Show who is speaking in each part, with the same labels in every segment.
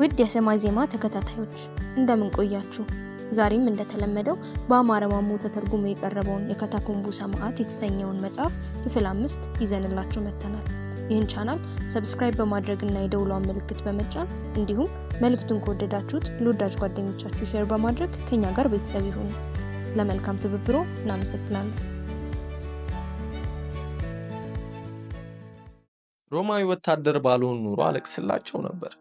Speaker 1: ውድ የሰማይ ዜማ ተከታታዮች እንደምን ቆያችሁ? ዛሬም እንደተለመደው በአማረ ማሞ ተተርጉሞ የቀረበውን የካታኮምቡ ሰማዕት የተሰኘውን መጽሐፍ ክፍል 5 ይዘንላችሁ መጥተናል። ይህን ቻናል ሰብስክራይብ በማድረግና የደውሏን ምልክት በመጫን እንዲሁም መልእክቱን ከወደዳችሁት ለወዳጅ ጓደኞቻችሁ ሼር በማድረግ ከኛ ጋር ቤተሰብ ይሁኑ። ለመልካም ትብብሮ እናመሰግናለን።
Speaker 2: ሮማዊ ወታደር ባልሆን ኑሮ አለቅስላቸው ነበር።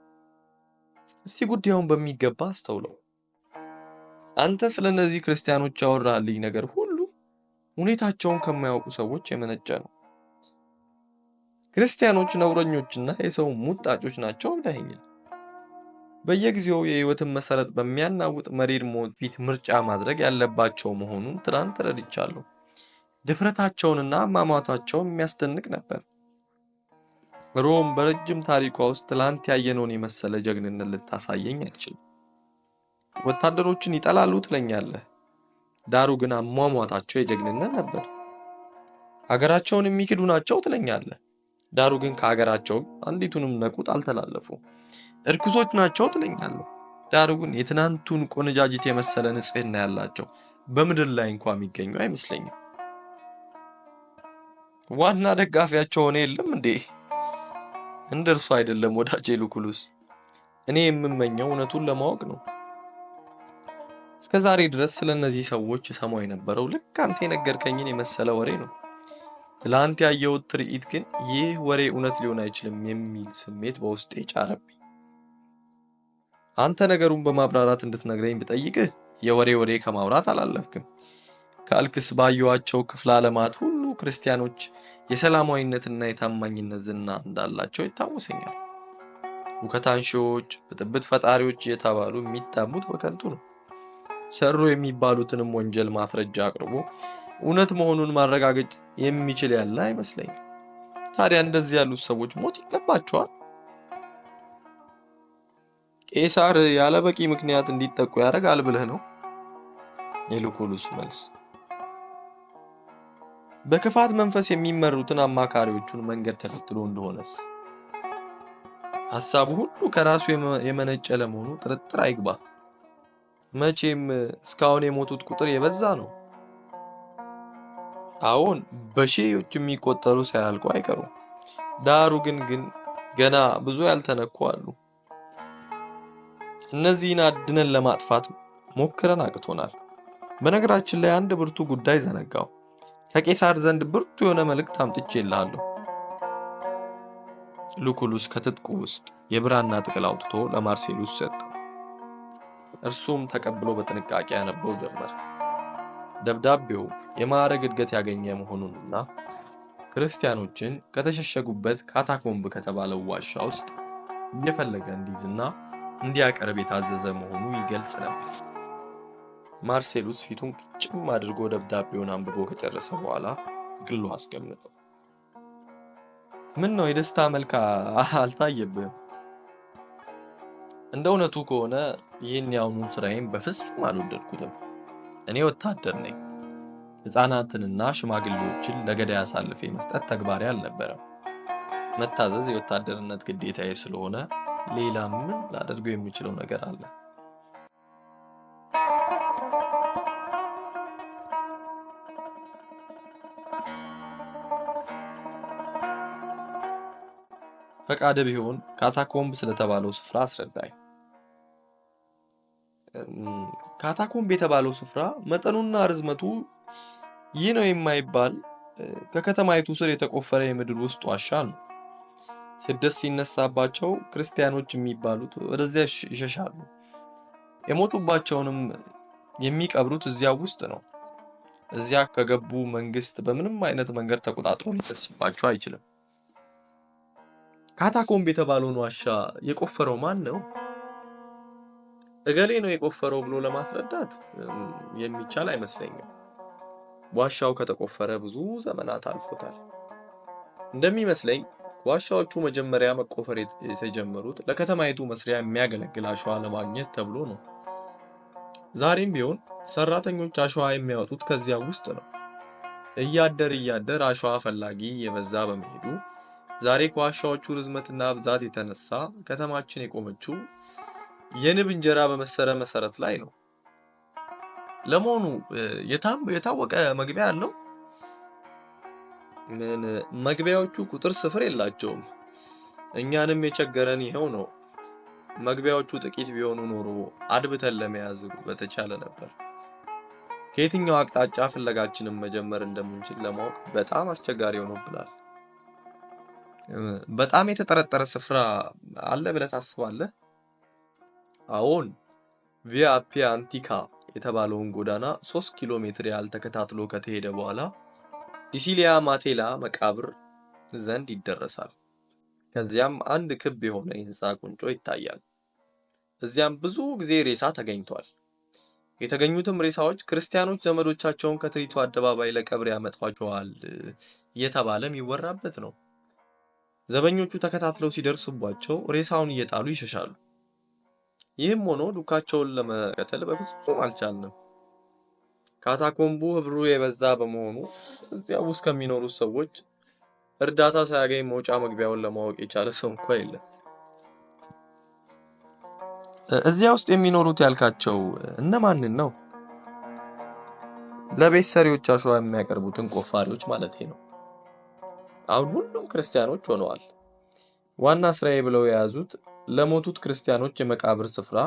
Speaker 2: እስቲ ጉዳዩን በሚገባ አስተውለው። አንተ ስለነዚህ ክርስቲያኖች ያወራልኝ ነገር ሁሉ ሁኔታቸውን ከማያውቁ ሰዎች የመነጨ ነው። ክርስቲያኖች ነውረኞችና የሰው ሙጣጮች ናቸው ብለኸኛል። በየጊዜው የህይወትን መሰረት በሚያናውጥ መሪር ሞት ፊት ምርጫ ማድረግ ያለባቸው መሆኑን ትናንት ተረድቻለሁ። ድፍረታቸውንና አሟሟታቸው የሚያስደንቅ ነበር። ሮም በረጅም ታሪኳ ውስጥ ትላንት ያየነውን የመሰለ ጀግንነት ልታሳየኝ አትችልም። ወታደሮችን ይጠላሉ ትለኛለህ፣ ዳሩ ግን አሟሟታቸው የጀግንነት ነበር። ሀገራቸውን የሚክዱ ናቸው ትለኛለህ፣ ዳሩ ግን ከሀገራቸው አንዲቱንም ነቁጥ አልተላለፉ። እርኩሶች ናቸው ትለኛለህ፣ ዳሩ ግን የትናንቱን ቆነጃጅት የመሰለ ንጽህና ያላቸው በምድር ላይ እንኳን የሚገኙ አይመስለኝም። ዋና ደጋፊያቸው ሆነ የለም እንዴ? እንደርሱ አይደለም ወዳጄ ሉኩሉስ። እኔ የምመኘው እውነቱን ለማወቅ ነው። እስከዛሬ ድረስ ስለነዚህ ሰዎች ሰማው የነበረው ልክ አንተ የነገርከኝን የመሰለ ወሬ ነው። ትላንት ያየሁት ትርኢት ግን ይህ ወሬ እውነት ሊሆን አይችልም የሚል ስሜት በውስጤ ጫረብኝ። አንተ ነገሩን በማብራራት እንድትነግረኝ ብጠይቅህ የወሬ ወሬ ከማውራት አላለፍክም። ካልክስ ባየኋቸው ክፍለ ዓለማት ሁሉ ክርስቲያኖች የሰላማዊነትና የታማኝነት ዝና እንዳላቸው ይታወሰኛል። ሁከት አንሺዎች፣ ብጥብጥ ፈጣሪዎች እየተባሉ የሚታሙት በከንቱ ነው። ሰሩ የሚባሉትንም ወንጀል ማስረጃ አቅርቦ እውነት መሆኑን ማረጋገጥ የሚችል ያለ አይመስለኝም። ታዲያ እንደዚህ ያሉት ሰዎች ሞት ይገባቸዋል? ቄሳር ያለ በቂ ምክንያት እንዲጠቁ ያደርጋል ብለህ ነው? የሉኩሉስ መልስ በክፋት መንፈስ የሚመሩትን አማካሪዎቹን መንገድ ተከትሎ እንደሆነስ ሐሳቡ ሁሉ ከራሱ የመነጨ ለመሆኑ ጥርጥር አይግባ። መቼም እስካሁን የሞቱት ቁጥር የበዛ ነው። አዎን በሺዎች የሚቆጠሩ ሳያልቁ አይቀሩም። ዳሩ ግን ገና ብዙ ያልተነኩ አሉ። እነዚህን አድነን ለማጥፋት ሞክረን አቅቶናል። በነገራችን ላይ አንድ ብርቱ ጉዳይ ዘነጋው። ከቄሳር ዘንድ ብርቱ የሆነ መልእክት አምጥቼልሃለሁ። ሉኩሉስ ከትጥቁ ውስጥ የብራና ጥቅል አውጥቶ ለማርሴሉስ ሰጠው። እርሱም ተቀብሎ በጥንቃቄ ያነበው ጀመር። ደብዳቤው የማዕረግ እድገት ያገኘ መሆኑንና ክርስቲያኖችን ከተሸሸጉበት ካታኮምብ ከተባለው ዋሻ ውስጥ እየፈለገ እንዲይዝና እንዲያቀርብ የታዘዘ መሆኑ ይገልጽ ነበር። ማርሴሉስ ፊቱን ቅጭም አድርጎ ደብዳቤውን አንብቦ ከጨረሰ በኋላ ግሉ አስቀምጠው። ምን ነው የደስታ መልክ አልታየብህም? እንደ እውነቱ ከሆነ ይህን ያሁኑን ስራዬን በፍጹም አልወደድኩትም። እኔ ወታደር ነኝ። ሕፃናትንና ሽማግሌዎችን ለገዳይ አሳልፌ መስጠት ተግባሬ አልነበረም። መታዘዝ የወታደርነት ግዴታዬ ስለሆነ ሌላ ምን ላደርገው የምችለው ነገር አለ? ፈቃደ ቢሆን ካታኮምብ ስለተባለው ስፍራ አስረዳኝ። ካታኮምብ የተባለው ስፍራ መጠኑና ርዝመቱ ይህ ነው የማይባል ከከተማይቱ ስር የተቆፈረ የምድር ውስጥ ዋሻ ነው። ስደት ሲነሳባቸው ክርስቲያኖች የሚባሉት ወደዚያ ይሸሻሉ። የሞቱባቸውንም የሚቀብሩት እዚያ ውስጥ ነው። እዚያ ከገቡ መንግስት በምንም አይነት መንገድ ተቆጣጥሮ ሊደርስባቸው አይችልም። ካታኮምብ የተባለውን ዋሻ የቆፈረው ማን ነው? እገሌ ነው የቆፈረው ብሎ ለማስረዳት የሚቻል አይመስለኝም። ዋሻው ከተቆፈረ ብዙ ዘመናት አልፎታል። እንደሚመስለኝ ዋሻዎቹ መጀመሪያ መቆፈር የተጀመሩት ለከተማይቱ መስሪያ የሚያገለግል አሸዋ ለማግኘት ተብሎ ነው። ዛሬም ቢሆን ሰራተኞች አሸዋ የሚያወጡት ከዚያ ውስጥ ነው። እያደር አሸዋ ፈላጊ የበዛ በመሄዱ ዛሬ ከዋሻዎቹ ርዝመትና ብዛት የተነሳ ከተማችን የቆመችው የንብ እንጀራ በመሰለ መሰረት ላይ ነው። ለመሆኑ የታወቀ መግቢያ አለው? ምን መግቢያዎቹ ቁጥር ስፍር የላቸውም። እኛንም የቸገረን ይኸው ነው። መግቢያዎቹ ጥቂት ቢሆኑ ኖሮ አድብተን ለመያዝ በተቻለ ነበር። ከየትኛው አቅጣጫ ፍለጋችንን መጀመር እንደምንችል ለማወቅ በጣም አስቸጋሪ ሆኖብናል። በጣም የተጠረጠረ ስፍራ አለ ብለህ ታስባለህ? አዎን፣ ቪያ አፒያ አንቲካ የተባለውን ጎዳና 3 ኪሎ ሜትር ያህል ተከታትሎ ከተሄደ በኋላ ዲሲሊያ ማቴላ መቃብር ዘንድ ይደረሳል። ከዚያም አንድ ክብ የሆነ የህንፃ ቁንጮ ይታያል። እዚያም ብዙ ጊዜ ሬሳ ተገኝቷል። የተገኙትም ሬሳዎች ክርስቲያኖች ዘመዶቻቸውን ከትርኢቱ አደባባይ ለቀብር ያመጧቸዋል እየተባለም ይወራበት ነው። ዘበኞቹ ተከታትለው ሲደርሱባቸው ሬሳውን እየጣሉ ይሸሻሉ። ይህም ሆኖ ዱካቸውን ለመከተል በፍጹም አልቻልንም። ካታኮምቡ ህብሩ የበዛ በመሆኑ እዚያ ውስጥ ከሚኖሩት ሰዎች እርዳታ ሳያገኝ መውጫ መግቢያውን ለማወቅ የቻለ ሰው እንኳ የለም። እዚያ ውስጥ የሚኖሩት ያልካቸው እነማንን ነው? ለቤት ሰሪዎች አሸዋ የሚያቀርቡትን ቆፋሪዎች ማለት ነው። አሁን ሁሉም ክርስቲያኖች ሆነዋል። ዋና ስራዬ ብለው የያዙት ለሞቱት ክርስቲያኖች የመቃብር ስፍራ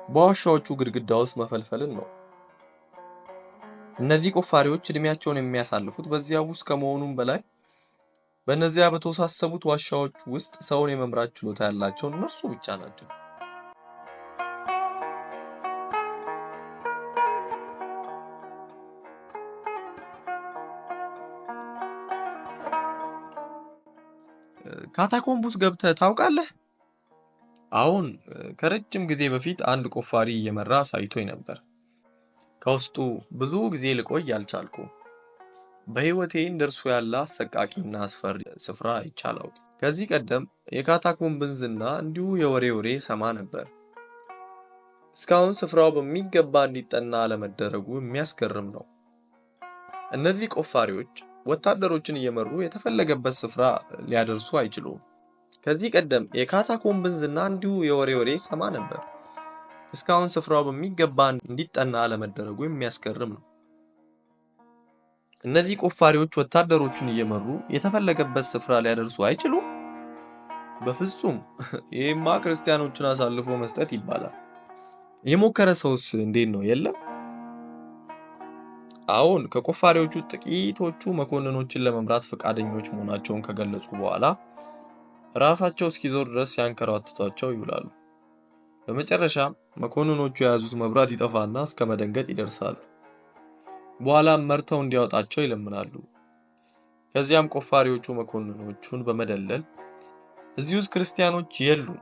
Speaker 2: በዋሻዎቹ ግድግዳ ውስጥ መፈልፈልን ነው። እነዚህ ቆፋሪዎች እድሜያቸውን የሚያሳልፉት በዚያ ውስጥ ከመሆኑም በላይ በእነዚያ በተወሳሰቡት ዋሻዎች ውስጥ ሰውን የመምራት ችሎታ ያላቸው እነርሱ ብቻ ናቸው። ካታኮምቡስ ገብተህ ታውቃለህ? አሁን ከረጅም ጊዜ በፊት አንድ ቆፋሪ እየመራ አሳይቶኝ ነበር። ከውስጡ ብዙ ጊዜ ልቆይ አልቻልኩም። በህይወቴ እንደርሱ ያለ አሰቃቂና አስፈሪ ስፍራ አይቻለው። ከዚህ ቀደም የካታኮምብን ዝና እንዲሁ የወሬ ሰማ ነበር። እስካሁን ስፍራው በሚገባ እንዲጠና አለመደረጉ የሚያስገርም ነው። እነዚህ ቆፋሪዎች ወታደሮችን እየመሩ የተፈለገበት ስፍራ ሊያደርሱ አይችሉም። ከዚህ ቀደም የካታኮምብን ዝና እንዲሁ የወሬ ሰማ ነበር። እስካሁን ስፍራው በሚገባ እንዲጠና አለመደረጉ የሚያስገርም ነው። እነዚህ ቆፋሪዎች ወታደሮችን እየመሩ የተፈለገበት ስፍራ ሊያደርሱ አይችሉም? በፍጹም። ይህማ ክርስቲያኖችን አሳልፎ መስጠት ይባላል። የሞከረ ሰውስ እንዴት ነው? የለም? አሁን ከቆፋሪዎቹ ጥቂቶቹ መኮንኖችን ለመምራት ፈቃደኞች መሆናቸውን ከገለጹ በኋላ ራሳቸው እስኪዞር ድረስ ያንከራትቷቸው ይውላሉ። በመጨረሻ መኮንኖቹ የያዙት መብራት ይጠፋና እስከ መደንገጥ ይደርሳሉ። በኋላም መርተው እንዲያወጣቸው ይለምናሉ። ከዚያም ቆፋሪዎቹ መኮንኖቹን በመደለል እዚህ ውስጥ ክርስቲያኖች የሉም፣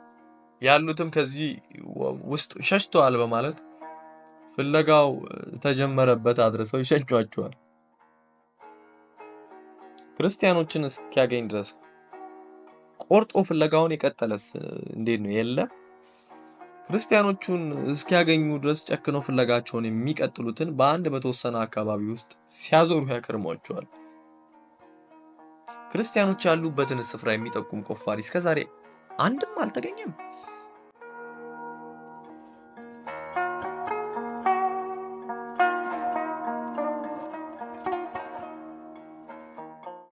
Speaker 2: ያሉትም ከዚህ ውስጥ ሸሽተዋል በማለት ፍለጋው ተጀመረበት አድርሰው ይሸኟቸዋል። ክርስቲያኖችን እስኪያገኝ ድረስ ቆርጦ ፍለጋውን የቀጠለስ እንዴት ነው? የለም። ክርስቲያኖቹን እስኪያገኙ ድረስ ጨክነው ፍለጋቸውን የሚቀጥሉትን በአንድ በተወሰነ አካባቢ ውስጥ ሲያዞሩ ያከርሟቸዋል። ክርስቲያኖች ያሉበትን ስፍራ የሚጠቁም ቆፋሪ እስከዛሬ አንድም አልተገኘም።